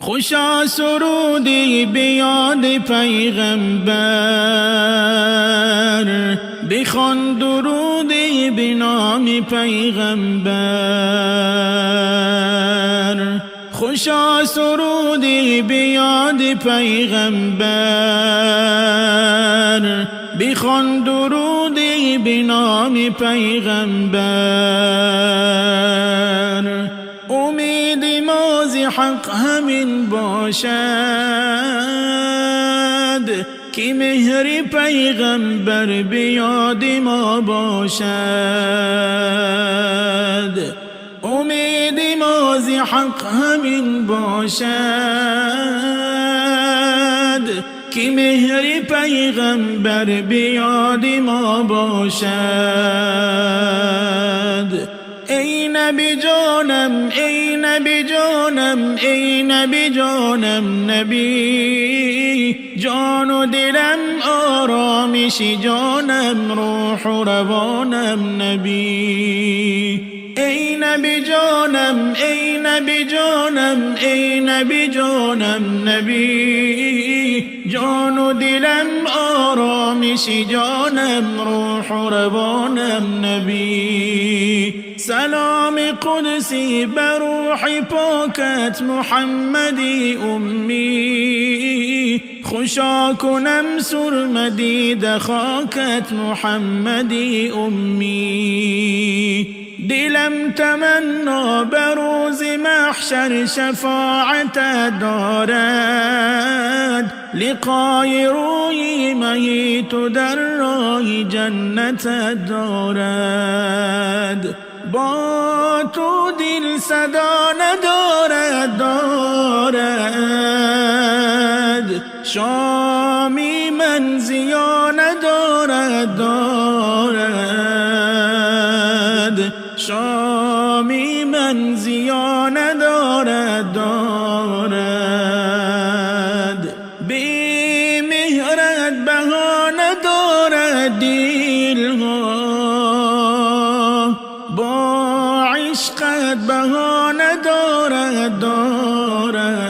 خوشا سرودی بیاد پیغمبر، بخوان درودی به نام پیغمبر. خوشا سرودی بیاد پیغمبر، بخوان درودی به نام پیغمبر. امید ما ز حق همین باشد که مهر پیغمبر بیاد ما باشد. امید ما ز حق همین باشد که مهر پیغمبر بیاد ما باشد. ای نبی جانم، ای نبی جانم، ای نبی جانم نبی، جان و دلم آرامش جانم، روح و روانم نبی. ای نبی جانم، ای نبی جانم، ای نبی جانم نبی، جان و دلم آرامش جانم، روح و روانم نبی. سلام قدسی بر روح پاکت محمدی امی، خوشا کنم سرمدید خاکت محمدی امی. دلم تمنا بروز محشر شفاعت دارد، لقای روی مهی تو در راه جنت دارد. با تو دل صدا ندارد دارد، شامی من زیا ندارد دارد، شامی من زیا ندارد دارد. بی مهرت بها ندارد دلها، با عشقت بها ندارد دارد،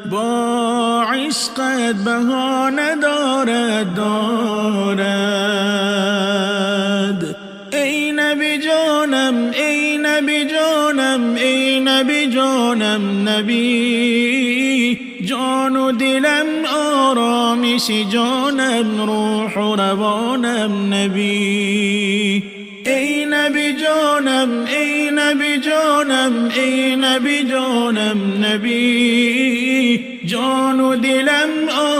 با عشقت بها ندارد دارد. ای نبی جانم، ای نبی جانم، ای نبی جانم نبی، جان و دلم آرامش جانم، روح و روانم نبی. ای نبی جانم، ای نبی جانم، ای نبی جانم نبی، جان و دلم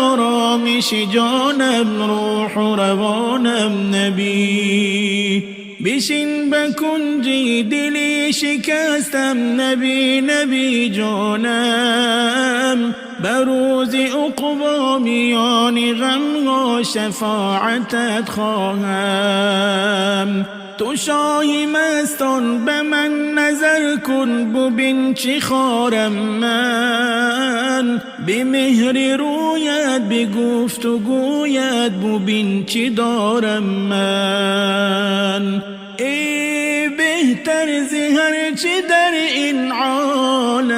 آرامش جانم، روح و روانم نبی. بشین بکنجی دلی شکستم نبی نبی جانم، بروز عقبا میان غم و شفاعتت خواهم. تو شاهی مستان به من نظر کن ببین چی خارم من، به مهر رویت به گفت و گویت ببین چی دارم من. ای بهتر ز هر چی در این عالم،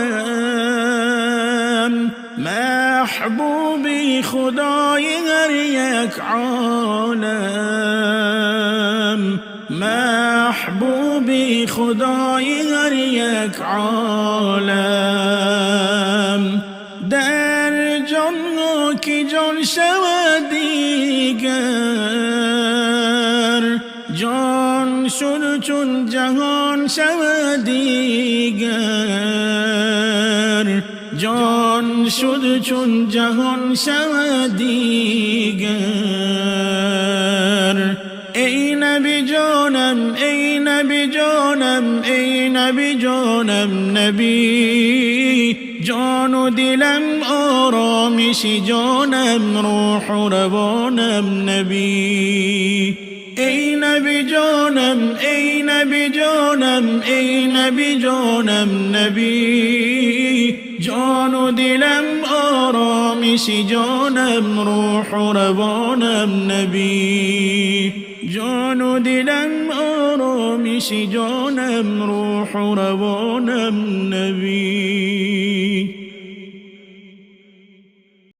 محبوبی خدای هر یک عالم، محبوبی خدای هر یک عالم. در جان ها که جان شود دیگر، جان شد چون جهان شود دیگر، جان شد چون جهان شود دیگر. ای نبی جانم، ای نبی جانم، ای نبی جانم نبی، جان و دلم آرامش جانم، روح و روانم نبی. ای نبی جانم، ای نبی جانم، ای نبی جانم نبی، جان و دلم آرامش جانم، روح و روانم نبی. جان و دلم آرامش جانم، روح و روانم نبی.